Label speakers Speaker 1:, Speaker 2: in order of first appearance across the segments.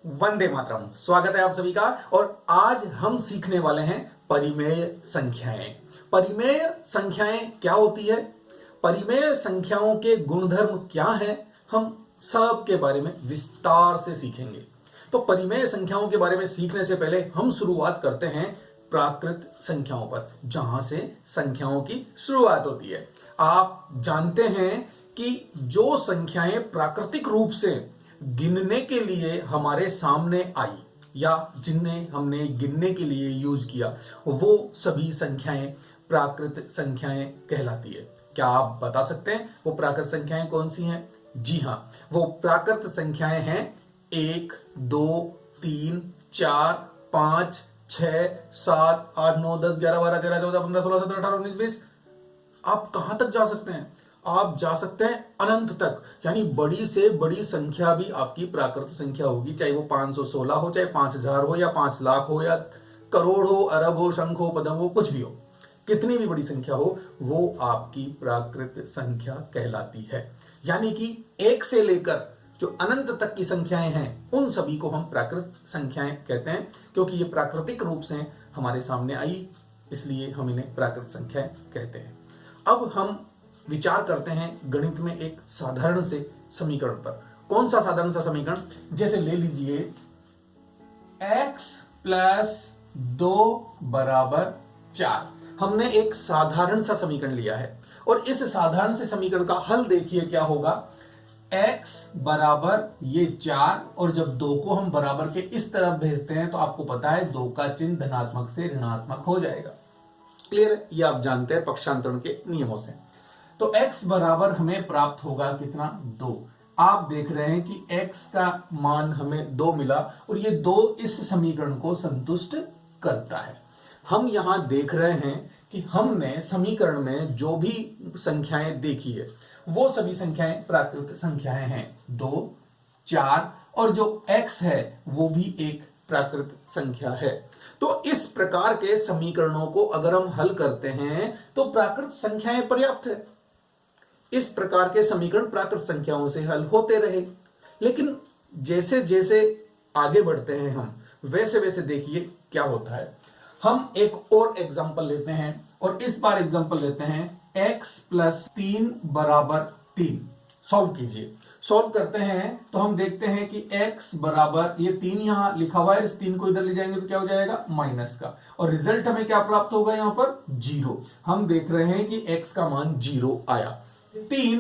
Speaker 1: वंदे मातरम। स्वागत है आप सभी का। और आज हम सीखने वाले हैं परिमेय संख्याएं। परिमेय संख्याएं क्या होती है, परिमेय संख्याओं के गुणधर्म क्या हैं, हम सब के बारे में विस्तार से सीखेंगे। तो परिमेय संख्याओं के बारे में सीखने से पहले हम शुरुआत करते हैं प्राकृत संख्याओं पर, जहां से संख्याओं की शुरुआत होती है। आप जानते हैं कि जो संख्याएं प्राकृतिक रूप से गिनने के लिए हमारे सामने आई या जिन्हें हमने गिनने के लिए यूज किया, वो सभी संख्याएं प्राकृत संख्याएं कहलाती है। क्या आप बता सकते हैं वो प्राकृत संख्याएं कौन सी हैं? जी हां, वो प्राकृत संख्याएं हैं 1, 2, 3, 4, 5, 6, 7, 8, 9, 10, 11, 12, 13, 14, 15, 16, 17, 18, 19, 20। आप कहां तक जा सकते हैं? आप जा सकते हैं अनंत तक, यानी बड़ी से बड़ी संख्या भी आपकी प्राकृत संख्या होगी, चाहे वो 516 हो, चाहे 5000 हो, या 5 लाख हो, या करोड़ हो, अरब हो, शंख हो, पद्म हो, कुछ भी हो, कितनी भी बड़ी संख्या हो, वो आपकी प्राकृत संख्या कहलाती है। यानी कि 1 से लेकर जो अनंत तक की संख्याएं हैं, उन सभी को हम प्राकृत संख्याएं कहते हैं, क्योंकि ये प्राकृतिक रूप से हमारे सामने आई, इसलिए हम इन्हें प्राकृत संख्याएं कहते हैं। अब हम विचार करते हैं गणित में एक साधारण से समीकरण पर। कौन सा साधारण सा समीकरण? जैसे ले लीजिए x प्लस 2 बराबर 4। हमने एक साधारण सा समीकरण लिया है और इस साधारण से समीकरण का हल देखिए क्या होगा। x बराबर ये 4, और जब 2 को हम बराबर के इस तरफ भेजते हैं तो आपको पता है 2 का चिन्ह धनात्मक से ऋणात्मक हो जाएगा। क्लियर है? ये आप जानते हैं पक्षांतरण के नियमों से। तो x बराबर हमें प्राप्त होगा कितना? 2। आप देख रहे हैं कि x का मान हमें 2 मिला और ये 2 इस समीकरण को संतुष्ट करता है। हम यहां देख रहे हैं कि हमने समीकरण में जो भी संख्याएं देखी है वो सभी संख्याएं प्राकृत संख्याएं हैं। 2, 4 और जो x है वो भी एक प्राकृत संख्या है। तो इस प्रकार के समीकरणों को अगर हम हल करते हैं तो प्राकृत संख्याएं पर्याप्त है। इस प्रकार के समीकरण प्राकृत संख्याओं से हल होते रहे। लेकिन जैसे जैसे आगे बढ़ते हैं हम, वैसे वैसे देखिए क्या होता है। हम एक और एग्जांपल लेते हैं और इस बार एग्जांपल लेते हैं x प्लस 3 बराबर 3। सॉल्व कीजिए। सॉल्व करते हैं तो हम देखते हैं कि x बराबर ये 3 यहां लिखा हुआ है, इस 3 को इधर ले जाएंगे तो क्या हो जाएगा? माइनस का, और रिजल्ट हमें क्या प्राप्त होगा? यहां पर 0। हम देख रहे हैं कि x का मान 0 आया। 3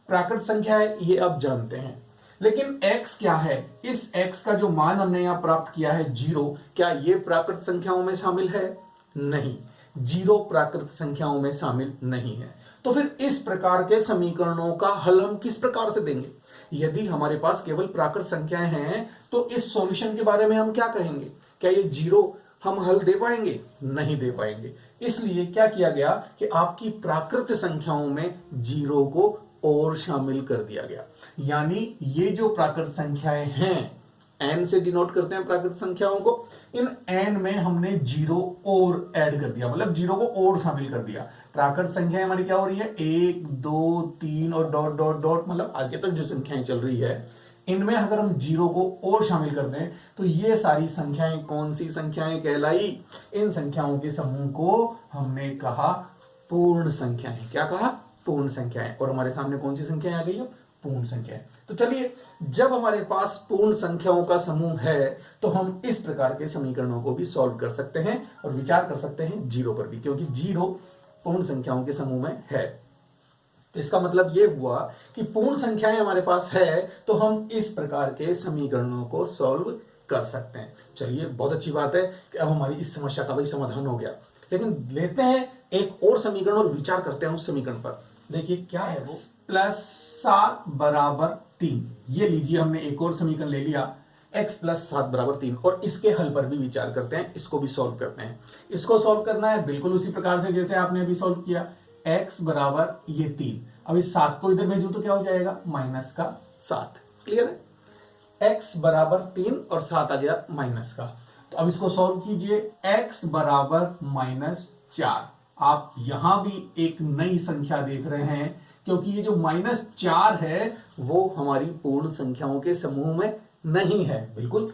Speaker 1: प्राकृत संख्या है, ये आप जानते हैं। लेकिन x क्या है? इस x का जो मान हमने यहां प्राप्त किया है 0, क्या ये प्राकृत संख्याओं में शामिल है? नहीं, 0 प्राकृत संख्याओं में शामिल नहीं है। तो फिर इस प्रकार के समीकरणों का हल हम किस प्रकार से देंगे? यदि हमारे पास केवल प्राकृत संख्याएं हैं तो इस सॉल्यूशन के बारे में हम क्या कहेंगे? क्या ये 0 हम हल दे पाएंगे? नहीं दे पाएंगे। इसलिए क्या किया गया कि आपकी प्राकृत संख्याओं में 0 को और शामिल कर दिया गया। यानी ये जो प्राकृत संख्याएं हैं, n से डिनोट करते हैं प्राकृत संख्याओं को, इन n में हमने 0 और ऐड कर दिया, मतलब 0 को और शामिल कर दिया। प्राकृत संख्याएं हमारी क्या हो रही है? 1, 2, 3 और डॉट डॉट डॉट, मतलब आगे तक जो संख्याएं चल रही है, इनमें अगर हम 0 को और शामिल कर दें तो ये सारी संख्याएं कौन सी संख्याएं कहलाई? इन संख्याओं के समूह को हमने कहा पूर्ण संख्याएं। क्या कहा? पूर्ण संख्याएं। और हमारे सामने कौन सी संख्याएं आ गई है? पूर्ण संख्याएं। तो चलिए, जब हमारे पास पूर्ण संख्याओं का समूह है तो हम इस प्रकार के समीकरणों को भी सॉल्व कर सकते हैं और विचार कर सकते हैं 0 पर भी, क्योंकि 0 पूर्ण संख्याओं के समूह में है। तो इसका मतलब यह हुआ कि पूर्ण संख्याएं हमारे पास है तो हम इस प्रकार के समीकरणों को सॉल्व कर सकते हैं। चलिए, बहुत अच्छी बात है कि अब हमारी इस समस्या का भी समाधान हो गया। लेकिन लेते हैं एक और समीकरण और विचार करते हैं उस समीकरण पर। देखिए क्या है वो। प्लस 7 बराबर 3। ये लीजिए, हमने एक और समीकरण ले लिया, x प्लस 7 बराबर 3, और इसके हल पर भी विचार करते हैं। इसको भी सॉल्व करते हैं। इसको सॉल्व करना है बिल्कुल उसी प्रकार से जैसे आपने अभी सॉल्व किया। x बराबर ये 3, अब इस 7 को इधर भेजू तो क्या हो जाएगा? माइनस का 7। क्लियर है? x बराबर 3 और 7 आ गया माइनस का। तो अब इसको सॉल्व कीजिए। x बराबर -4। आप यहां भी एक नई संख्या देख रहे हैं, क्योंकि ये जो -4 है वो हमारी पूर्ण संख्याओं के समूह में नहीं है, बिल्कुल।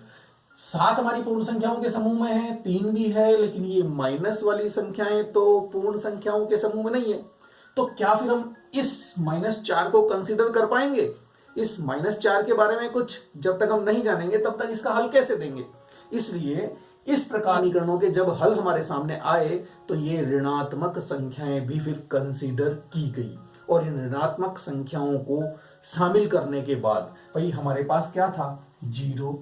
Speaker 1: 7 हमारी पूर्ण संख्याओं के समूह में है, 3 भी है, लेकिन ये माइनस वाली संख्याएं तो पूर्ण संख्याओं के समूह में नहीं है। तो क्या फिर हम इस -4 को कंसीडर कर पाएंगे? इस -4 के बारे में कुछ जब तक हम नहीं जानेंगे तब तक इसका हल कैसे देंगे? इसलिए इस प्रकार समीकरणों के जब हल हमारे सामने आए तो ये ऋणात्मक संख्याएं भी फिर कंसीडर की गई, और इन ऋणात्मक संख्याओं को शामिल करने के बाद भाई हमारे पास क्या था? 0,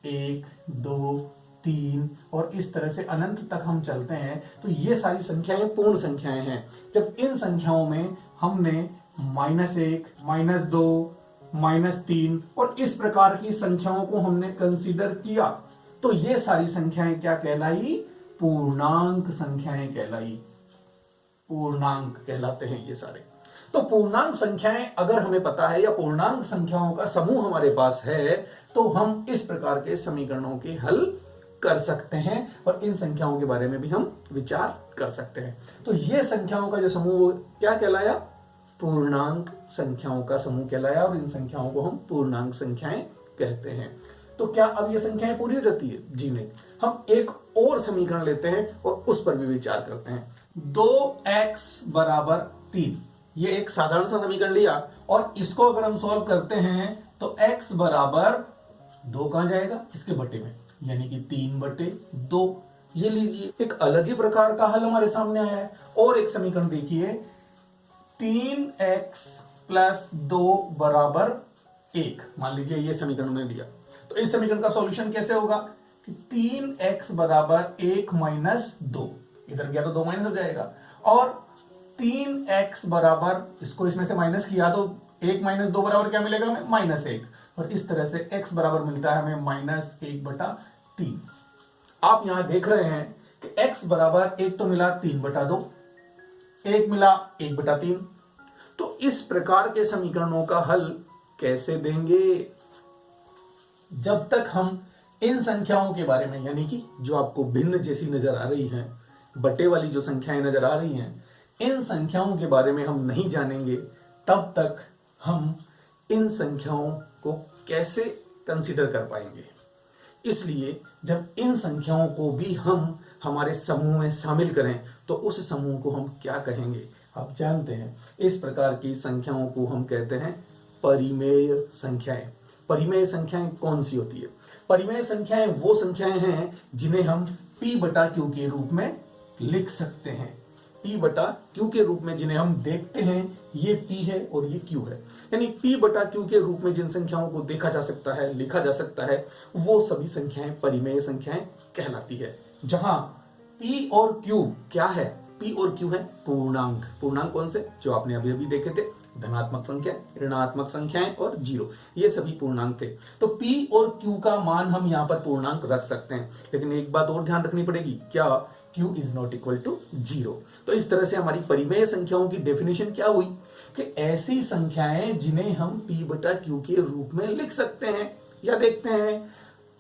Speaker 1: 1, 2, 3 और इस तरह से अनंत तक हम चलते हैं तो ये सारी संख्याएं पूर्ण संख्याएं हैं। जब इन संख्याओं में हमने -1, -2, -3 और इस प्रकार की संख्याओं को हमने कंसीडर किया तो ये सारी संख्याएं क्या कहलाई? पूर्णांक संख्याएं कहलाई। पूर्णांक कहलाते हैं ये सारे। तो पूर्णांक संख्याएं अगर हमें पता है या पूर्णांक संख्याओं का समूह हमारे पास है तो हम इस प्रकार के समीकरणों के हल कर सकते हैं और इन संख्याओं के बारे में भी हम विचार कर सकते हैं। तो ये संख्याओं का जो समूह क्या कहलाया? पूर्णांक संख्याओं का समूह कहलाया, और इन संख्याओं को हम पूर्णांक संख्याएं कहते हैं। तो क्या अब ये संख्याएं पूरी हो जाती है? जी नहीं। हम एक और समीकरण लेते हैं और उस पर भी विचार करते हैं। 2x = 3, ये एक साधारण सा समीकरण लिया और इसको अगर हम सॉल्व करते हैं तो x = 2 कहां जाएगा? इसके बटे में, यानी कि 3/2। ये लीजिए, एक अलग ही प्रकार का हल हमारे सामने आया है। और एक समीकरण देखिए, 3x + 2 = 1। मान लीजिए ये समीकरण में लिया तो इस समीकरण का सॉल्यूशन कैसे होगा कि 3x = 1 - 2, इधर गया तो 2 माइनस हो जाएगा, और 3x = इसको इसमें से माइनस किया तो 1 - 2 बराबर क्या मिलेगा हमें? -1, और इस तरह से x बराबर मिलता है हमें -1/3। आप यहां देख रहे हैं कि x बराबर एक तो मिला 3/2, एक मिला 1/3। तो इस प्रकार के समीकरणों का हल कैसे देंगे? जब तक हम इन संख्याओं के बारे में, यानी कि जो आपको भिन्न जैसी नजर आ रही हैं, बटे वाली जो संख्याएं नजर आ रही हैं, इन संख्याओं के बारे में हम नहीं जानेंगे तब तक हम इन संख्याओं को कैसे कंसीडर कर पाएंगे। इसलिए जब इन संख्याओं को भी हम हमारे समूह में शामिल करें तो उस समूह को हम क्या कहेंगे? आप जानते हैं, इस प्रकार की संख्याओं को हम कहते हैं परिमेय संख्याएं। परिमेय संख्याएं कौन सी होती है? परिमेय संख्याएं वो संख्याएं हैं जिन्हें हम p/q के रूप में लिख सकते हैं। p/q के रूप में जिन्हें हम देखते हैं, ये p है और ये q है, यानी p/q के रूप में जिन संख्याओं को देखा जा सकता है, लिखा जा सकता है, वो सभी संख्याएं परिमेय संख्याएं कहलाती है। जहां p और q क्या है? p और q है पूर्णांक। पूर्णांक कौन से? जो आपने अभी अभी देखे थे, धनात्मक संख्या, ऋणात्मक संख्याएं और 0, ये सभी पूर्णांक थे। तो p और q का मान हम यहां पर पूर्णांक रख सकते हैं, लेकिन एक बात और ध्यान रखनी पड़ेगी, क्या? q ≠ 0। तो इस तरह से हमारी परिमेय संख्याओं की डेफिनेशन क्या हुई कि ऐसी संख्याएं जिन्हें हम p/q के रूप में लिख सकते हैं या देखते हैं,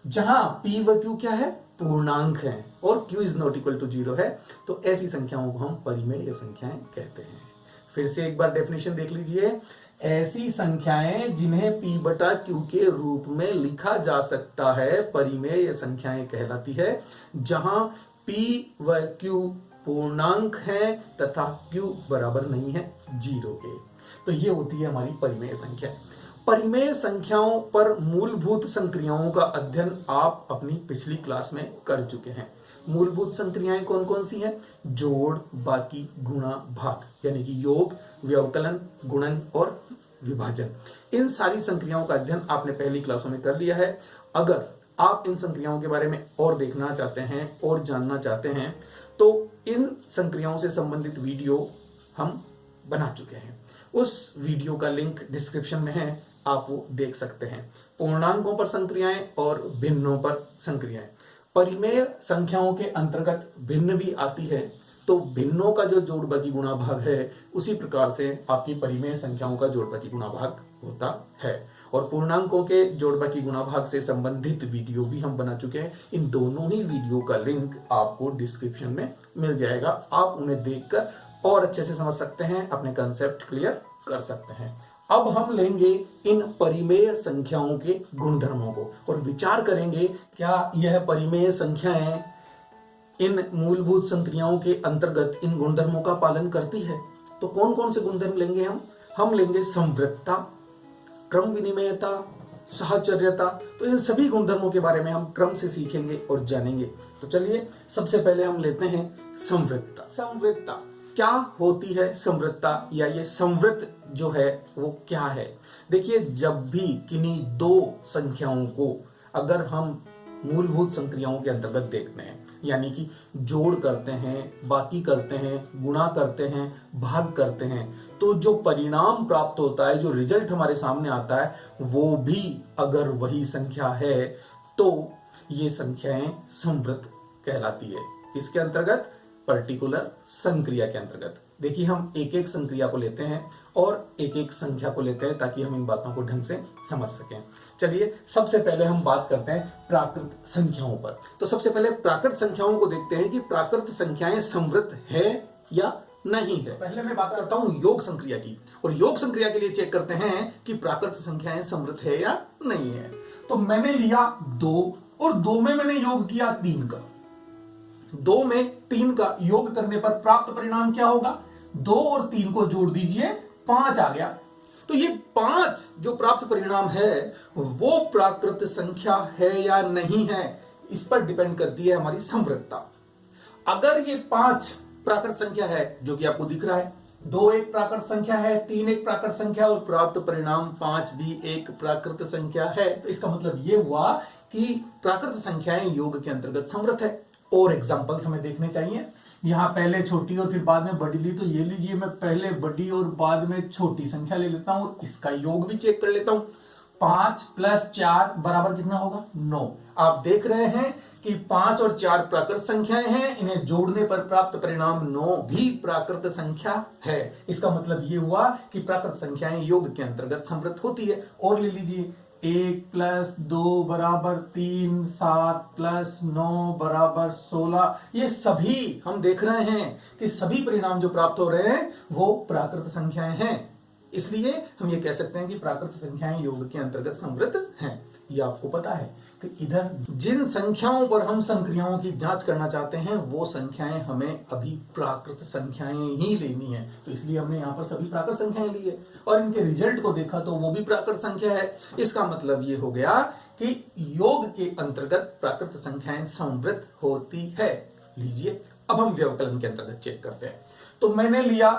Speaker 1: जहां p व q क्या है? पूर्णांक है, और q ≠ 0 है, तो ऐसी संख्याओं को हम परिमेय संख्याएं कहते हैं। फिर से एक बार डेफिनेशन देख लीजिए, ऐसी संख्याएं जिन्हें p/q के रूप में लिखा जा सकता है परिमेय संख्याएं कहलाती है, जहां p व q पूर्णांक हैं तथा q बराबर नहीं है 0 के। तो ये होती है हमारी परिमेय संख्या। परिमेय संख्याओं पर मूलभूत संक्रियाओं का अध्ययन आप अपनी पिछली क्लास में कर चुके हैं। मूलभूत संक्रियाएं कौन कौन सी हैं? जोड़, बाकी, गुणा, भाग, यानी कि योग, व्यवकलन, गुणन और विभाजन। इन सारी संक्रियाओं का अध्ययन आपने पहली क्लासों में कर लिया है। अगर आप इन संक्रियाओं के बारे में और देखना चाहते हैं और जानना चाहते हैं तो इन संक्रियाओं से संबंधित वीडियो हम बना चुके हैं। उस वीडियो का लिंक डिस्क्रिप्शन में है, आप वो देख सकते हैं। पूर्णांकों पर संक्रियाएं और भिन्नों पर संक्रियाएं। परिमेय संख्याओं के अंतर्गत भिन्न भी आती है, तो भिन्नों का जो जोड़ बाकी गुणा भाग है उसी प्रकार से आपकी परिमेय संख्याओं का जोड़ बाकी गुणा भाग होता है। और पूर्णांकों के जोड़ बाकी गुणा भाग से संबंधित वीडियो भी हम बना चुके हैं। इन दोनों ही वीडियो का लिंक आपको डिस्क्रिप्शन में मिल जाएगा, आप उन्हें देखकर और अच्छे से समझ सकते हैं, अपने कंसेप्ट क्लियर कर सकते हैं। अब हम लेंगे इन परिमेय संख्याओं के गुणधर्मों को और विचार करेंगे क्या यह परिमेय संख्याएं इन मूलभूत संक्रियाओं के अंतर्गत इन गुणधर्मों का पालन करती है। तो कौन कौन से गुणधर्म लेंगे हम लेंगे संवृतता, क्रम विनिमयता, साहचर्यता। तो इन सभी गुणधर्मों के बारे में हम क्रम से सीखेंगे और जानेंगे। तो चलिए सबसे पहले हम लेते हैं संवृतता। संवृतता क्या होती है? संवृतता या ये संवृत जो है वो क्या है? देखिए, जब भी किन्हीं दो संख्याओं को अगर हम मूलभूत संक्रियाओं के अंतर्गत देखते हैं, यानी कि जोड़ करते हैं, बाकी करते हैं, गुणा करते हैं, भाग करते हैं, तो जो परिणाम प्राप्त होता है, जो रिजल्ट हमारे सामने आता है, वो भी अगर वही संख्या है तो ये संख्याएं संवृत कहलाती है। इसके अंतर्गत पर्टिकुलर संक्रिया के अंतर्गत। देखिए, हम एक एक संक्रिया को लेते हैं और एक एक संख्या को लेते हैं ताकि हम इन बातों को ढंग से समझ सकें। चलिए सबसे पहले हम बात करते हैं प्राकृत संख्याओं पर। तो सबसे पहले प्राकृत संख्याओं को देखते हैं कि प्राकृत संख्याएं संवृत है या नहीं है। पहले मैं बात करता हूं योग संक्रिया की, और योग संक्रिया के लिए चेक करते हैं कि प्राकृत संख्याएं संवृत है या नहीं है। तो मैंने लिया 2 और 2 में मैंने योग किया 3 का। 2 में 3 का योग करने पर प्राप्त परिणाम क्या होगा? 2 और 3 को जोड़ दीजिए, 5 आ गया। तो ये 5 जो प्राप्त परिणाम है वो प्राकृत संख्या है या नहीं है, इस पर डिपेंड करती है हमारी संवृतता। अगर ये 5 प्राकृत संख्या है, जो कि आपको दिख रहा है, 2 एक प्राकृत संख्या है, 3 एक प्राकृत संख्या और प्राप्त परिणाम 5 भी एक प्राकृत संख्या है, तो इसका मतलब ये हुआ कि प्राकृत संख्याएं योग के अंतर्गत संवृत है। और एग्जांपल्स हमें देखने चाहिए। यहां पहले छोटी और फिर बाद में बड़ी ली, तो ये लीजिए, मैं पहले बड़ी और बाद में छोटी संख्या ले लेता हूं, इसका योग भी चेक कर लेता हूं। 5 + 4 बराबर कितना होगा? 9। आप देख रहे हैं कि 5 और 4 प्राकृत संख्याएं हैं, इन्हें जोड़ने पर प्राप्त परिणाम 9 भी प्राकृत संख्या है। इसका मतलब ये हुआ कि प्राकृत संख्याएं योग के अंतर्गत संवृत होती है। और ले लीजिए, 1 + 2 = 3, 7 + 9 = 16। ये सभी हम देख रहे हैं कि सभी परिणाम जो प्राप्त हो रहे हैं वो प्राकृत संख्याएं हैं। इसलिए हम ये कह सकते हैं कि प्राकृत संख्याएं योग के अंतर्गत संवृत हैं। ये आपको पता है कि इधर जिन संख्याओं पर हम संक्रियाओं की जांच करना चाहते हैं वो संख्याएं हमें अभी प्राकृत संख्याएं ही लेनी है, तो इसलिए हमने यहाँ पर सभी प्राकृत संख्याएं ली है और इनके रिजल्ट को देखा तो वो भी प्राकृत संख्या है। इसका मतलब ये हो गया कि योग के अंतर्गत प्राकृत संख्याएं संवृत होती है। लीजिए, अब हम व्यवकलन के अंतर्गत चेक करते हैं। तो मैंने लिया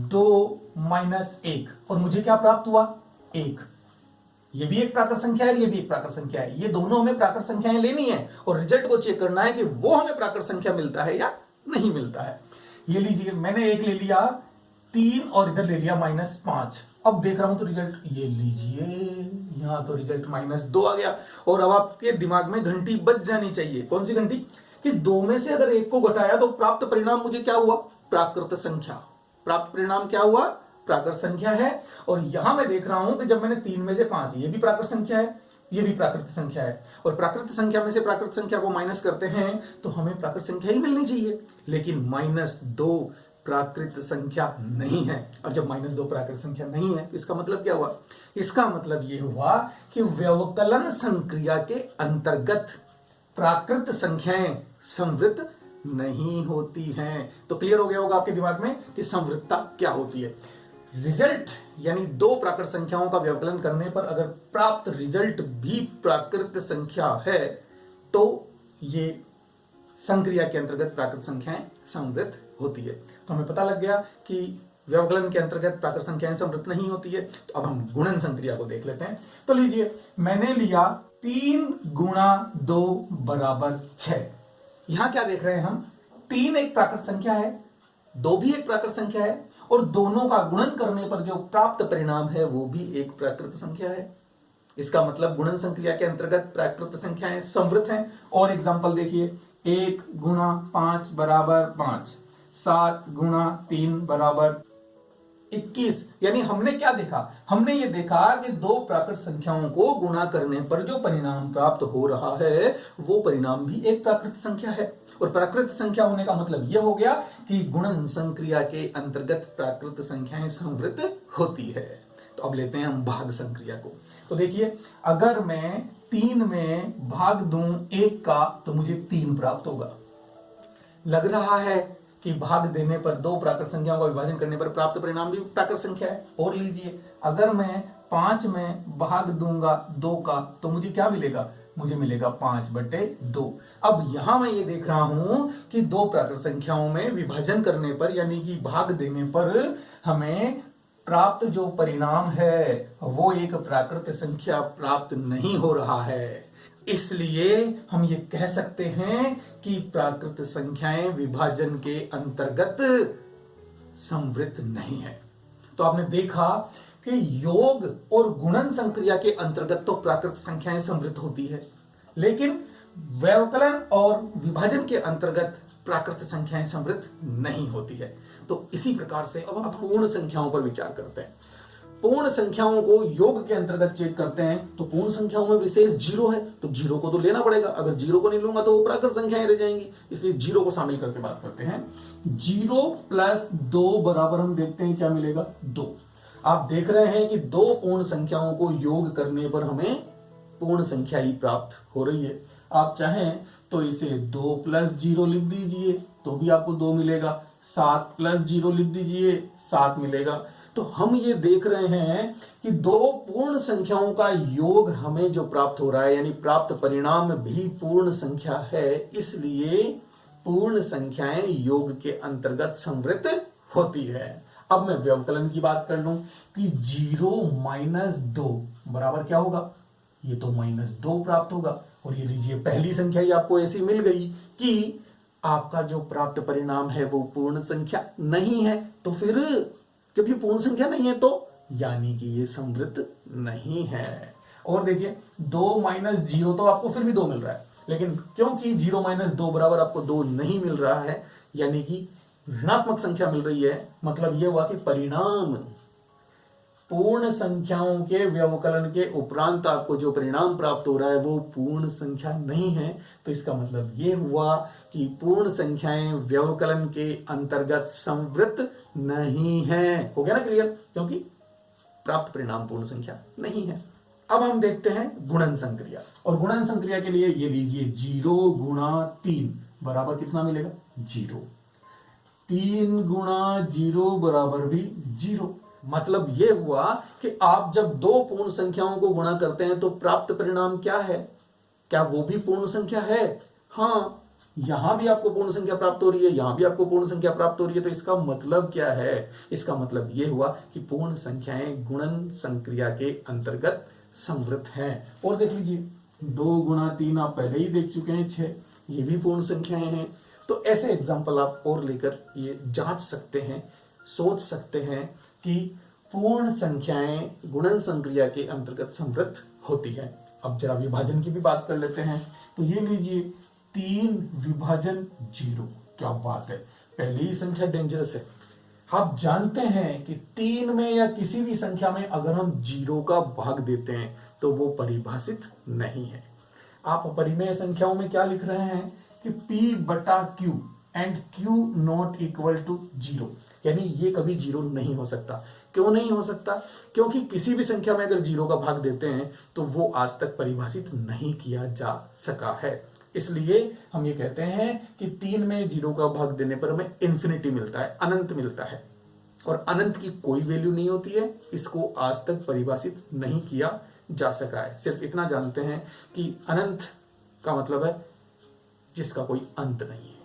Speaker 1: 2 - 1 और मुझे क्या प्राप्त हुआ? 1। ये भी एक प्राकृत संख्या है, ये भी एक प्राकृत संख्या है। ये दोनों हमें प्राकृत संख्याएं लेनी है और रिजल्ट को चेक करना है कि वो हमें प्राकृत संख्या मिलता है या नहीं मिलता है। ये लीजिए, मैंने 1 ले लिया, 3 और इधर ले लिया -5। अब देख रहा हूं तो रिजल्ट, ये लीजिए, यहां तो रिजल्ट -2 आ गया। और अब आपके दिमाग में घंटी बज जानी चाहिए। कौन सी घंटी? कि 2 में से अगर 1 को घटाया तो प्राप्त परिणाम मुझे क्या हुआ? प्राकृत संख्या। प्राप्त परिणाम क्या हुआ? प्राकृत संख्या है। और यहां मैं देख रहा हूं कि जब मैंने 3 में से 5, ये भी प्राकृत संख्या है, ये भी प्राकृत संख्या है, और प्राकृत संख्या में से प्राकृत संख्या को माइनस करते हैं तो हमें प्राकृत संख्या ही मिलनी चाहिए, लेकिन -2 प्राकृत संख्या नहीं है। और जब -2 प्राकृत संख्या नहीं है, इसका मतलब क्या हुआ? इसका मतलब यह हुआ कि व्यवकलन संक्रिया के अंतर्गत प्राकृत संख्याएं संवृत नहीं होती हैं। तो क्लियर हो गया होगा आपके दिमाग में कि संवृतता क्या होती है। रिजल्ट यानी 2 प्राकृत संख्याओं का व्यवकलन करने पर अगर प्राप्त रिजल्ट भी प्राकृत संख्या है तो ये संक्रिया के अंतर्गत प्राकृत संख्याएं संवृत होती है। तो हमें पता लग गया कि व्यवकलन के अंतर्गत प्राकृत संख्याएं संवृत नहीं होती है। तो अब हम गुणन संक्रिया को देख लेते हैं। तो लीजिए, मैंने लिया 3 × 2 = 6। यहां क्या देख रहे हैं हम? 3 एक प्राकृत संख्या है, 2 भी एक प्राकृत संख्या है, और दोनों का गुणन करने पर जो प्राप्त परिणाम है वो भी एक प्राकृत संख्या है। इसका मतलब गुणन संक्रिया के अंतर्गत प्राकृत संख्याएं संवृत हैं। और एग्जांपल देखिए, 1 × 5 = 5, 7 × 3 = 21। यानी हमने क्या देखा? हमने ये देखा कि 2 प्राकृत संख्याओं को गुणा करने पर जो परिणाम प्राप्त हो रहा है वो परिणाम भी एक प्राकृत संख्या है। और प्राकृत संख्या होने का मतलब यह हो गया कि गुणन संक्रिया के अंतर्गत प्राकृत संख्याएं संवृत होती है। तो अब लेते हैं हम भाग संक्रिया को। तो देखिए, अगर मैं 3 में भाग दूं 1 का तो मुझे 3 प्राप्त होगा। लग रहा है कि भाग देने पर 2 प्राकृत संख्याओं का विभाजन करने पर प्राप्त परिणाम भी प्राकृत संख्या है। और लीजिए, अगर मैं 5 में भाग दूंगा 2 का तो मुझे क्या मिलेगा? मुझे मिलेगा 5/2। अब यहां मैं ये देख रहा हूं कि 2 प्राकृत संख्याओं में विभाजन करने पर यानी कि भाग देने पर हमें प्राप्त जो परिणाम है वो एक प्राकृत संख्या प्राप्त नहीं हो रहा है। इसलिए हम ये कह सकते हैं कि प्राकृत संख्याएं विभाजन के अंतर्गत संवृत नहीं है। तो आपने देखा कि योग और गुणन संक्रिया के अंतर्गत तो प्राकृत संख्याएं संवृत होती है, लेकिन व्यवकलन और विभाजन के अंतर्गत प्राकृत संख्याएं संवृत नहीं होती है। तो इसी प्रकार से अब हम पूर्ण संख्याओं पर विचार करते हैं। पूर्ण संख्याओं को योग के अंतर्गत चेक करते हैं तो पूर्ण संख्याओं में विशेष 0 है, तो 0 को तो लेना पड़ेगा। अगर 0 को नहीं लूंगा तो वो प्राकृत संख्याएं रह जाएंगी, इसलिए 0 को शामिल करके बात करते हैं। 0 + 2 बराबर हम देखते हैं क्या मिलेगा? 2। आप देख रहे हैं कि 2 पूर्ण संख्याओं को योग करने पर हमें पूर्ण संख्या ही प्राप्त हो रही है। आप चाहें तो इसे 2 + 0 लिख दीजिए तो भी आपको 2 मिलेगा। 7 + 0 लिख दीजिए, 7 मिलेगा। तो हम ये देख रहे हैं कि 2 पूर्ण संख्याओं का योग हमें जो प्राप्त हो रहा है, यानी प्राप्त परिणाम भी पूर्ण संख्या है, इसलिए पूर्ण संख्याएं योग के अंतर्गत संवृत होती है। अब मैं व्यवकलन की बात कर लूं कि 0 - 2 बराबर क्या होगा? ये तो -2 प्राप्त होगा। और ये लीजिए, पहली संख्या ही आपको ऐसी मिल गई कि आपका जो प्राप्त परिणाम है वो पूर्ण संख्या नहीं है। तो फिर जब ये पूर्ण संख्या नहीं है तो यानी कि ये संवृत नहीं है। और देखिए, 2 - 0 तो आपको फिर भी 2 मिल रहा है, लेकिन क्योंकि 0 - 2 बराबर आपको 2 नहीं मिल रहा है, यानी कि ऋणात्मक संख्या मिल रही है, मतलब यह हुआ कि परिणाम पूर्ण संख्याओं के व्यवकलन के उपरांत आपको जो परिणाम प्राप्त हो रहा है वो पूर्ण संख्या नहीं है। तो इसका मतलब ये हुआ कि पूर्ण संख्याएं व्यवकलन के अंतर्गत संवृत नहीं है। हो गया ना क्लियर? क्योंकि प्राप्त परिणाम पूर्ण संख्या नहीं है। अब हम देखते हैं गुणन संक्रिया। और गुणन संक्रिया के लिए ये लीजिए, 0 × 3 बराबर कितना मिलेगा? 0। 3 × 0 बराबर भी 0। मतलब यह हुआ कि आप जब 2 पूर्ण संख्याओं को गुणा करते हैं तो प्राप्त परिणाम क्या है? क्या वो भी पूर्ण संख्या है? हाँ, यहां भी आपको पूर्ण संख्या प्राप्त हो रही है, यहां भी आपको पूर्ण संख्या प्राप्त हो रही है। तो इसका मतलब क्या है? इसका मतलब यह हुआ कि पूर्ण संख्याएं गुणन संक्रिया के अंतर्गत संवृत हैं। और देख लीजिए, 2 × 3 आप पहले ही देख चुके हैं, 6, ये भी पूर्ण संख्याएं हैं। तो ऐसे एग्जाम्पल आप और लेकर ये जांच सकते हैं, सोच सकते हैं कि पूर्ण संख्याएं गुणन संक्रिया के अंतर्गत संवृत होती है। अब जरा विभाजन की भी बात कर लेते हैं। तो ये लीजिए, 3 विभाजन 0। क्या बात है, पहली ही संख्या डेंजरस है। आप जानते हैं कि 3 में या किसी भी संख्या में अगर हम 0 का भाग देते हैं तो वो परिभाषित नहीं है। आप परिमेय संख्याओं में क्या लिख रहे हैं कि P/Q and Q not equal to 0, यानी ये कभी 0 नहीं हो सकता। क्यों नहीं हो सकता? क्योंकि किसी भी संख्या में अगर 0 का भाग देते हैं तो वो आज तक परिभाषित नहीं किया जा सका है। इसलिए हम ये कहते हैं कि 3 में 0 का भाग देने पर हमें इन्फिनिटी मिलता है, अनंत मिलता है। और अनंत की कोई वैल्यू नहीं होती है, इसको आज तक परिभाषित नहीं किया जा सका है। सिर्फ इतना जानते हैं कि अनंत का मतलब है जिसका कोई अंत नहीं है।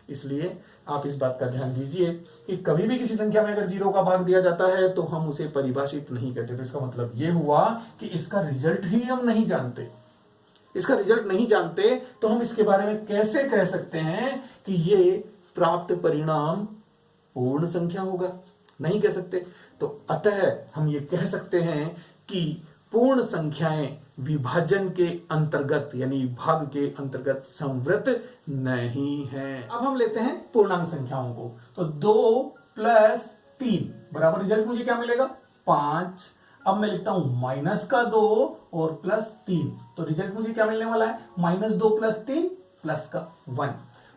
Speaker 1: इसलिए आप इस बात का ध्यान दीजिए कि कभी भी किसी संख्या में अगर 0 का भाग दिया जाता है तो हम उसे परिभाषित नहीं कहते। तो इसका मतलब यह हुआ कि इसका रिजल्ट ही हम नहीं जानते। इसका रिजल्ट नहीं जानते तो हम इसके बारे में कैसे कह सकते हैं कि ये प्राप्त परिणाम पूर्ण संख्या होगा? नहीं कह सकते। तो अतः हम ये कह सकते हैं कि पूर्ण संख्याएं विभाजन के अंतर्गत यानी भाग के अंतर्गत संवृत नहीं है। अब हम लेते हैं पूर्णांक संख्याओं को। तो 2 + 3 बराबर रिजल्ट मुझे क्या मिलेगा? 5। अब मैं लिखता हूं -2 और +3, तो रिजल्ट मुझे क्या मिलने वाला है? -2 + 3 +1।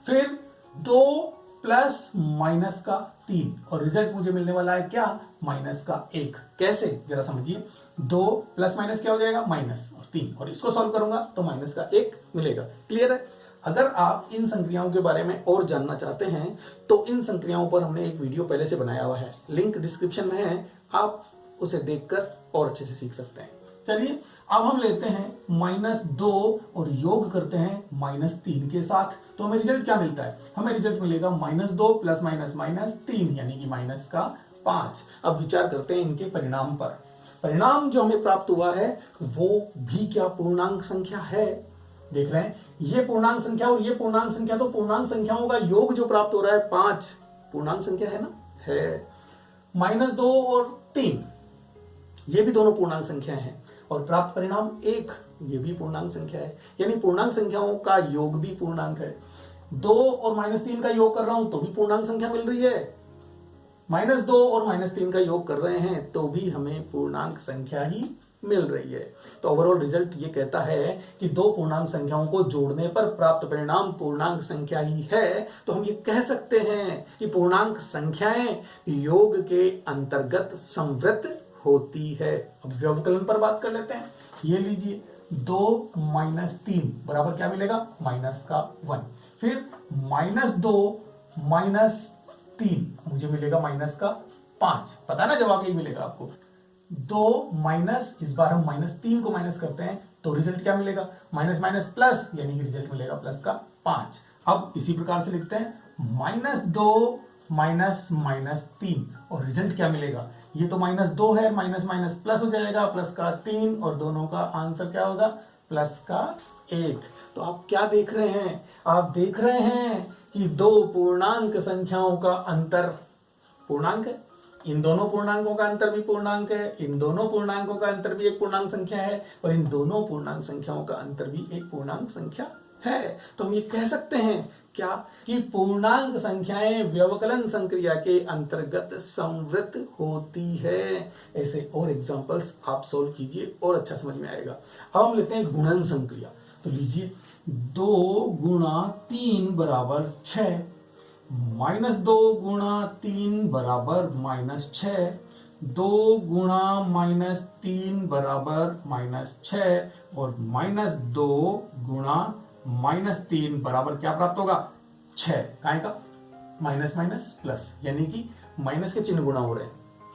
Speaker 1: फिर 2 प्लस माइनस का 3 और रिजल्ट मुझे मिलने वाला है क्या, माइनस का 1। कैसे, जरा समझिए। 2 प्लस माइनस क्या हो जाएगा, माइनस और 3, और इसको सॉल्व करूंगा तो माइनस का 1 मिलेगा। क्लियर है। अगर आप इन संक्रियाओं के बारे में और जानना चाहते हैं तो इन संक्रियाओं पर हमने एक वीडियो पहले से बनाया हुआ है, लिंक डिस्क्रिप्शन में है, आप उसे देखकर और अच्छे से सीख सकते हैं। चलिए अब हम लेते हैं -2 और योग करते हैं -3 के साथ, तो हमें रिजल्ट क्या मिलता है, हमें रिजल्ट मिलेगा -2 प्लस माइनस -3 यानी कि माइनस का 5। अब विचार करते हैं इनके परिणाम पर। परिणाम जो हमें प्राप्त हुआ है वो भी क्या पूर्णांक संख्या है। देख रहे हैं, ये पूर्णांक संख्या और ये पूर्णांक संख्या, तो पूर्णांक संख्याओं का योग जो प्राप्त हो रहा है 5 पूर्णांक संख्या है ना, है। -2 और 3 ये भी दोनों पूर्णांक संख्या हैं और प्राप्त परिणाम 1 ये भी पूर्णांक संख्या है, यानी पूर्णांक संख्याओं का योग भी पूर्णांक है। 2 और -3 का योग कर रहा हूं तो भी पूर्णांक संख्या मिल रही है, -2 और -3 का योग कर रहे हैं तो भी हमें पूर्णांक संख्या ही मिल रही है। तो ओवरऑल रिजल्ट ये कहता है कि दो पूर्णांक संख्याओं को जोड़ने पर प्राप्त परिणाम पूर्णांक संख्या ही है। तो हम ये कह सकते हैं कि पूर्णांक संख्याएं योग के अंतर्गत संवृत होती है। अब व्यवकलन पर बात कर लेते हैं। ये लीजिए 2 - 3 बराबर क्या मिलेगा, माइनस का 1। फिर -2 - 3 मुझे मिलेगा माइनस का 5। पता है ना जवाब यही मिलेगा आपको। 2 माइनस, इस बार हम -3 को माइनस करते हैं तो रिजल्ट क्या मिलेगा, माइनस माइनस प्लस, यानी कि रिजल्ट मिलेगा प्लस का 5। अब इसी प्रकार से लिखते हैं -2 -3 और रिजल्ट क्या मिलेगा, ये तो -2 है, माइनस माइनस प्लस हो जाएगा, प्लस का 3 और दोनों का आंसर क्या होगा, प्लस का 1। तो आप क्या देख रहे हैं, आप देख रहे हैं कि दो पूर्णांक संख्याओं का अंतर पूर्णांक है, इन दोनों पूर्णांकों का अंतर भी पूर्णांक है, इन दोनों पूर्णांकों का अंतर भी एक पूर्णांक संख्या है, और इन दोनों पूर्णांक संख्याओं का अंतर भी एक पूर्णांक संख्या है। तो हम ये कह सकते हैं क्या, कि पूर्णांक संख्याएं व्यवकलन संक्रिया के अंतर्गत संवृत होती है। ऐसे और एग्जांपल्स आप सोल्व कीजिए और अच्छा समझ में आएगा। अब हम लेते हैं गुणन संक्रिया। तो लीजिए 2 × 3 = 6, -2 × 3 = -6, 2 × -3 = -6 और -2 × -3 बराबर क्या प्राप्त होगा, 6। काय का माइनस माइनस प्लस, यानी कि माइनस के चिन्ह गुणा हो रहे हैं।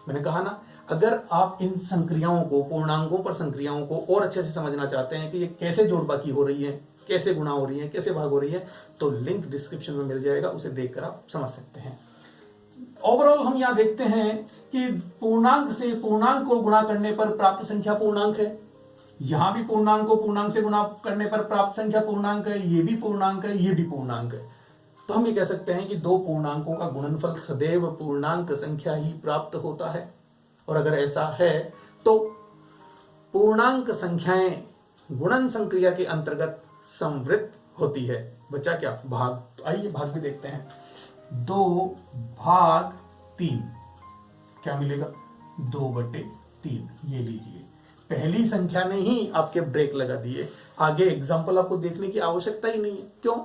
Speaker 1: मैंने कहा ना, अगर आप इन संक्रियाओं को, पूर्णांकों पर संक्रियाओं को और अच्छे से समझना चाहते हैं कि ये कैसे जोड़बाकी हो रही है, कैसे गुणा हो रही है, कैसे भाग हो रही है, तो लिंक डिस्क्रिप्शन में मिल जाएगा, उसे देखकर आप समझ सकते हैं। ओवरऑल हम यहां देखते हैं कि पूर्णांक से पूर्णांक को गुणा करने पर प्राप्त संख्या पूर्णांक है, यहां भी पूर्णांक को पूर्णांक से गुणा करने पर प्राप्त संख्या पूर्णांक है, ये भी पूर्णांक है, ये भी पूर्णांक है। तो हम ये कह सकते हैं कि दो पूर्णांकों का गुणनफल सदैव पूर्णांक संख्या ही प्राप्त होता है। और अगर ऐसा है तो पूर्णांक संख्याएं गुणन संक्रिया के अंतर्गत संवृत होती है। बचा क्या, भाग। तो आइए भाग भी देखते हैं। 2/3 क्या मिलेगा, 2/3। ये लीजिए, पहली संख्या ने ही आपके ब्रेक लगा दिए, आगे एग्जाम्पल आपको देखने की आवश्यकता ही नहीं है। क्यों,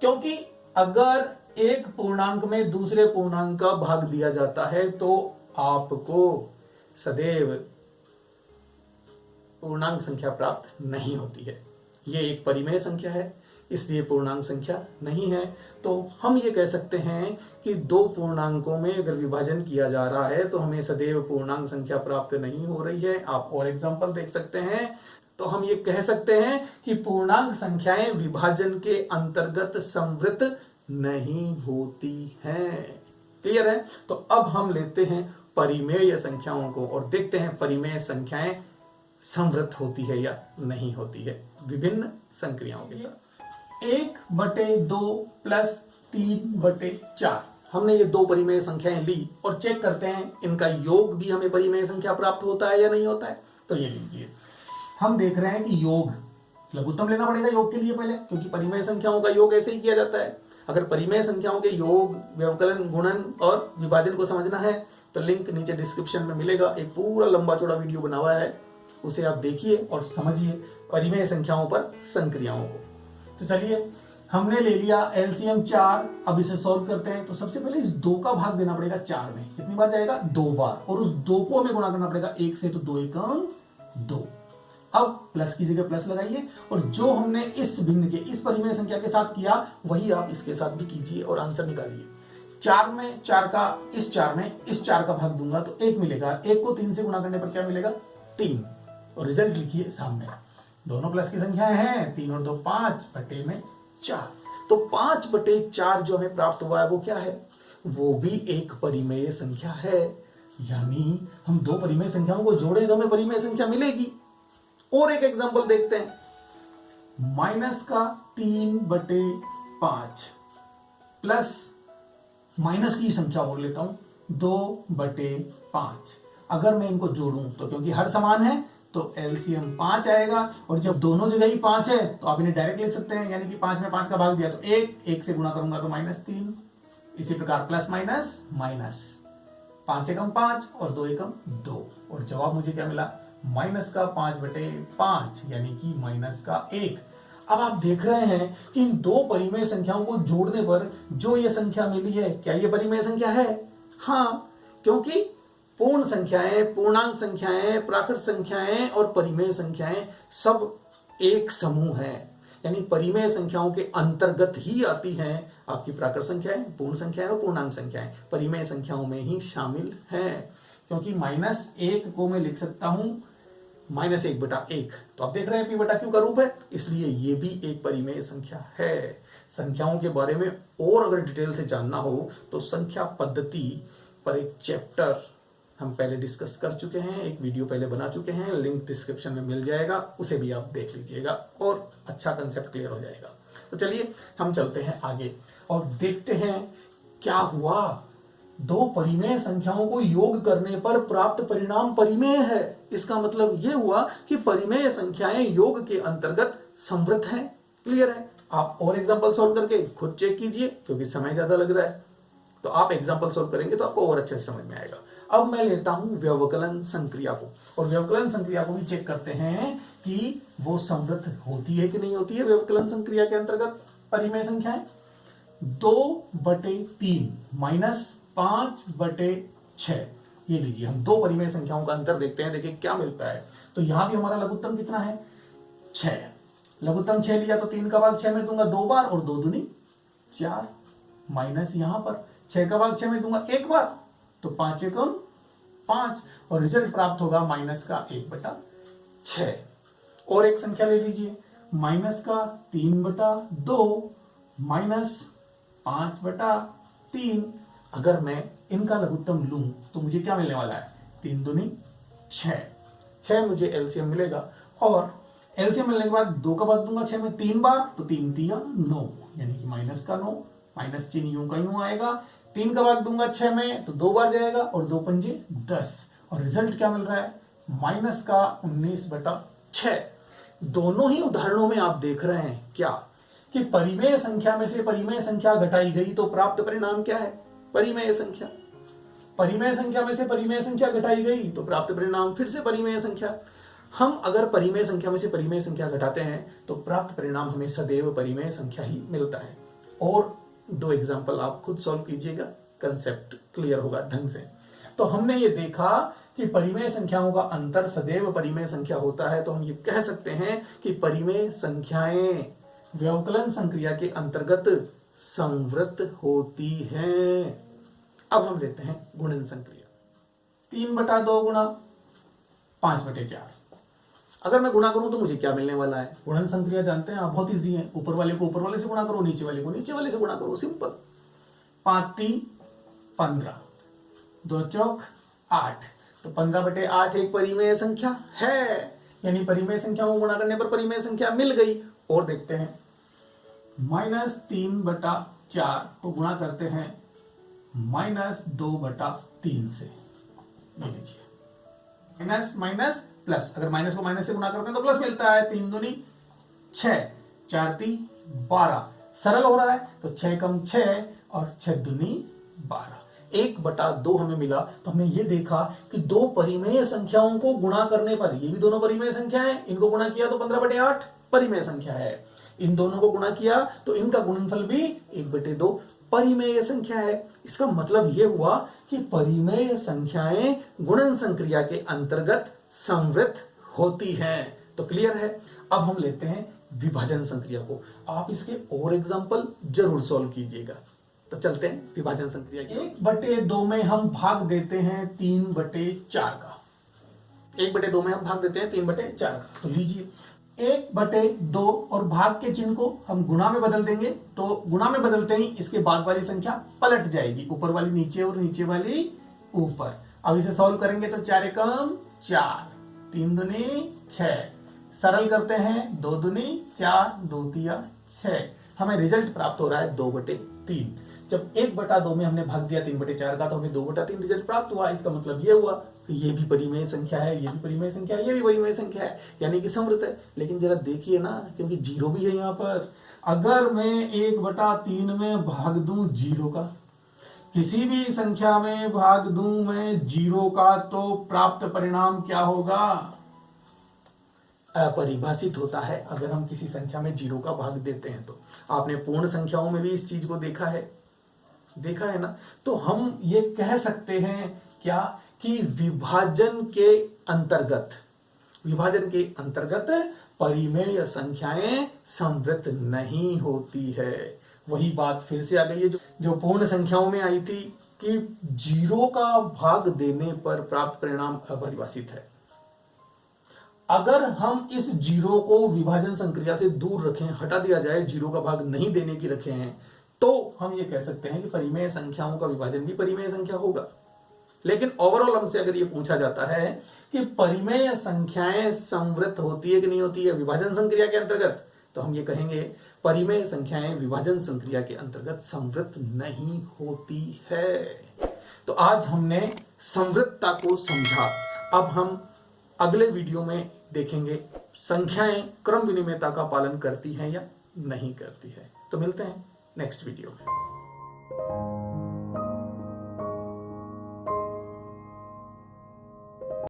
Speaker 1: क्योंकि अगर एक पूर्णांक में दूसरे पूर्णांक का भाग दिया जाता है तो आपको सदैव पूर्णांक संख्या प्राप्त नहीं होती है। ये एक परिमेय संख्या है, इसलिए पूर्णांक संख्या नहीं है। तो हम ये कह सकते हैं कि दो पूर्णांकों में अगर विभाजन किया जा रहा है तो हमें सदैव पूर्णांक संख्या प्राप्त नहीं हो रही है। आप और एग्जांपल देख सकते हैं। तो हम ये कह सकते हैं कि पूर्णांक संख्याएं विभाजन के अंतर्गत संवृत नहीं होती हैं। क्लियर है। तो अब हम लेते हैं परिमेय संख्याओं को और देखते हैं परिमेय संख्याएं संवृत होती है या नहीं होती है विभिन्न संक्रियाओं के साथ। 1/2 प्लस 3/4 हमने ये दो परिमेय संख्याएं ली और चेक करते हैं इनका योग भी हमें परिमेय संख्या प्राप्त होता है या नहीं होता है। तो ये लीजिए, हम देख रहे हैं कि योग लघुत्तम लेना पड़ेगा योग के लिए पहले, क्योंकि परिमेय संख्याओं का योग ऐसे ही किया जाता है। अगर परिमेय संख्याओं के योग, व्यवकलन, गुणन और विभाजन को समझना है तो लिंक नीचे डिस्क्रिप्शन में मिलेगा। एक पूरा लंबा चौड़ा वीडियो बना हुआ है, उसे आप देखिए और समझिए परिमेय संख्याओं पर संक्रियाओं को। तो चलिए हमने ले लिया एलसीएम 4। अब इसे सॉल्व करते हैं तो सबसे पहले इस 2 का भाग देना पड़ेगा 4 में। कितनी बार जाएगा? 2 बार। और उस 2 को हमें गुणा करना पड़ेगा 1 से, तो 2 एकम 2। अब प्लस की जगह प्लस लगाइए और जो हमने इस भिन्न के इस परिमेय संख्या के साथ किया वही आप इसके साथ भी कीजिए और आंसर निकालिए। 4 में 4 का इस 4 में इस 4 का भाग दूंगा तो 1 मिलेगा। 1 को 3 से गुणा करने पर क्या मिलेगा? 3। और रिजल्ट लिखिए सामने। दोनों प्लस की संख्याएं हैं, 3 और 2 5 बटे में 4। तो 5 बटे 4 जो हमें प्राप्त हुआ है वो क्या है? वो भी एक परिमेय संख्या है। यानी हम 2 परिमेय संख्याओं को जोड़े तो हमें परिमेय संख्या मिलेगी। और एक एग्जांपल देखते हैं। माइनस का 3 बटे 5 प्लस माइनस की संख्या और लेता हूं 2 बटे 5। अगर मैं इनको जोड़ूं तो क्योंकि हर समान है तो एलसीएम 5 आएगा। और जब दोनों जगह ही 5 है तो आप इन्हें डायरेक्ट लिख सकते हैं। यानी कि 5 में 5 का भाग दिया तो 1 से गुणा करूंगा तो -3। इसी प्रकार प्लस माइनस माइनस, 5 एकम 5 और 2 एकम 2। और जवाब मुझे क्या मिला? माइनस का 5 बटे 5 यानी कि माइनस का 1। अब आप देख रहे हैं कि इन 2 परिमेय संख्याओं को जोड़ने पर जो ये संख्या मिली है, क्या ये परिमेय संख्या है? हाँ, क्योंकि पूर्ण संख्याएं, पूर्णांक संख्याएं, प्राकृत संख्याएं और परिमेय संख्याएं सब एक समूह है। यानी परिमेय संख्याओं के अंतर्गत ही आती हैं आपकी प्राकृत संख्याएं, पूर्ण संख्याएं और पूर्णांक संख्याएं परिमेय संख्याओं में ही शामिल हैं। क्योंकि -1 को मैं लिख सकता हूं -1 बटा 1। तो आप देख रहे हैं पी बटा क्यू का रूप है, इसलिए ये भी एक परिमेय संख्या है। संख्याओं के बारे में और अगर डिटेल से जानना हो तो संख्या पद्धति पर एक चैप्टर हम पहले डिस्कस कर चुके हैं, एक वीडियो पहले बना चुके हैं, लिंक डिस्क्रिप्शन में मिल जाएगा, उसे भी आप देख लीजिएगा और अच्छा कंसेप्ट क्लियर हो जाएगा। तो चलिए हम चलते हैं आगे और देखते हैं क्या हुआ। 2 परिमेय संख्याओं को योग करने पर प्राप्त परिणाम परिमेय है। इसका मतलब यह हुआ कि परिमेय संख्याएं योग के अंतर्गत संवृत हैं। क्लियर है? आप और एग्जांपल सॉल्व करके खुद चेक कीजिए, क्योंकि समय ज्यादा लग रहा है तो आप एग्जांपल सॉल्व करेंगे तो आपको और अच्छे से समझ में आएगा। अब मैं लेता हूं व्यवकलन संक्रिया को और व्यवकलन संक्रिया को भी चेक करते हैं कि वो संवृत होती है कि नहीं होती है। व्यवकलन संक्रिया के अंतर्गत परिमेय संख्याएं 2/3 -5/6। ये लीजिए, हम 2 परिमेय संख्याओं का अंतर देखते हैं। देखिए क्या मिलता है। तो यहां भी हमारा लघुत्तम कितना है? 6। लघुत्तम 6 लिया तो 3 का भाग 6 में दूंगा 2 बार और 2 दूनी 4। माइनस यहां पर 6 का भाग 6 में दूंगा 1 बार तो 5 एकम 5 और रिजल्ट प्राप्त होगा माइनस का 1/6। और एक संख्या ले लीजिए, माइनस का 3/2 -5/3। अगर मैं इनका लघुत्तम लूं तो मुझे क्या मिलने वाला है? 3 दूनी 6 मुझे एलसीएम मिलेगा। और एलसीएम मिलने के बाद 2 का भाग दूंगा 6 में 3 बार तो 3 तिया 9 यानी कि माइनस का 9। माइनस चिन्ह यूं का यूं आएगा। 3 का भाग दूंगा 6 में तो 2 बार जाएगा और 2 पंजे 10 और रिजल्ट क्या मिल रहा है? माइनस का 19/6। दोनों ही उदाहरणों में आप देख रहे हैं क्या कि परिमेय संख्या में से परिमेय संख्या घटाई गई तो प्राप्त परिणाम क्या है? परिमेय संख्या। परिमेय संख्या में से परिमेय संख्या घटाई गई तो प्राप्त परिणाम फिर से परिमेय संख्या। हम अगर परिमेय संख्या में से परिमेय संख्या घटाते हैं तो प्राप्त परिणाम हमें सदैव परिमेय संख्या ही मिलता है। और 2 एग्जाम्पल आप खुद सॉल्व कीजिएगा, कंसेप्ट क्लियर होगा ढंग से। तो हमने ये देखा कि परिमेय संख्याओं का अंतर सदैव परिमेय संख्या होता है। तो हम ये कह सकते हैं कि परिमेय संख्याएं व्यवकलन संक्रिया के अंतर्गत संवृत होती हैं। अब हम लेते हैं गुणन संक्रिया। 3/2 गुणा 5/4। अगर मैं गुणा करूं तो मुझे क्या मिलने वाला है? गुणन संक्रिया जानते हैं आप, बहुत इजी है। ऊपर वाले को ऊपर वाले से गुणा करो, नीचे वाले को नीचे वाले से गुणा करो, सिंपल। 5 3 15, 2 चौक 8। तो 15/8 एक परिमेय संख्या है। यानी परिमेय संख्याओं को गुणा करने पर परिमेय संख्या मिल गई। और देखते हैं -3/4 को गुणा करते हैं -2/3 से। ले लीजिए, माइनस माइनस प्लस। अगर माइनस को माइनस से गुणा करते हैं तो प्लस मिलता है। 3 दूनी 6, 4 3 12। सरल हो रहा है तो 6 कम 6 और 6 दूनी 12। 1/2 हमें मिला। तो हमने ये देखा कि 2 परिमेय संख्याओं को गुणा करने पर, ये भी दोनों परिमेय संख्या है, इनको गुणा किया तो 15/8 परिमेय संख्या है। इन दोनों को गुणा किया तो इनका गुणनफल भी 1/2 परिमेय संख्या है। इसका मतलब यह हुआ कि परिमेय संख्याएं गुणन संक्रिया के अंतर्गत संवृत होती हैं। तो क्लियर है। अब हम लेते हैं विभाजन संक्रिया को। आप इसके और एग्जाम्पल जरूर सॉल्व कीजिएगा। तो चलते हैं विभाजन संक्रिया की। 1/2 में हम भाग देते हैं 3/4 का। 1/2 में हम भाग देते हैं 3/4 का। तो लीजिए 1/2 और भाग के चिन्ह को हम गुणा में बदल देंगे। तो गुणा में बदलते ही इसके बाद वाली संख्या पलट जाएगी, ऊपर वाली नीचे और नीचे वाली ऊपर। अब इसे सॉल्व करेंगे तो 4 एकम 4, 3 दूनी 6, सरल करते हैं 2 दूनी 4, 2 तिया 6। हमें रिजल्ट प्राप्त हो रहा है 2/3। जब 1/2 में हमने भाग दिया 3/4 का तो हमें 2/3 रिजल्ट प्राप्त हुआ। इसका मतलब ये हुआ कि ये भी परिमेय संख्या है, ये भी परिमेय संख्या है, ये भी परिमेय संख्या है, यानी कि समृत है। लेकिन जरा देखिए ना, क्योंकि जीरो भी है यहाँ पर। अगर मैं 1/3 में भाग दूं जीरो का, किसी भी संख्या में भाग दूं मैं जीरो का, तो प्राप्त परिणाम क्या होगा? अपरिभाषित होता है। अगर हम किसी संख्या में जीरो का भाग देते हैं तो आपने पूर्ण संख्याओं में भी इस चीज को देखा है ना। तो हम ये कह सकते हैं क्या कि विभाजन के अंतर्गत परिमेय संख्याएं संवृत नहीं होती है। वही बात फिर से आ गई है जो पूर्ण संख्याओं में आई थी कि जीरो का भाग देने पर प्राप्त परिणाम अपरिभाषित है। अगर हम इस जीरो को विभाजन संक्रिया से दूर रखें, हटा दिया जाए, जीरो का भाग नहीं देने की रखे हैं, तो हम ये कह सकते हैं कि परिमेय संख्याओं का विभाजन भी परिमेय संख्या होगा। लेकिन ओवरऑल हमसे अगर ये पूछा जाता है कि परिमेय संख्याएं संवृत होती है कि नहीं होती है विभाजन संक्रिया के अंतर्गत, तो हम ये कहेंगे परिमेय संख्याएं विभाजन संक्रिया के अंतर्गत संवृत नहीं होती है। तो आज हमने संवृतता को समझा। अब हम अगले वीडियो में देखेंगे संख्याएं क्रम विनिमयता का पालन करती हैं या नहीं करती है। तो मिलते हैं नेक्स्ट वीडियो में।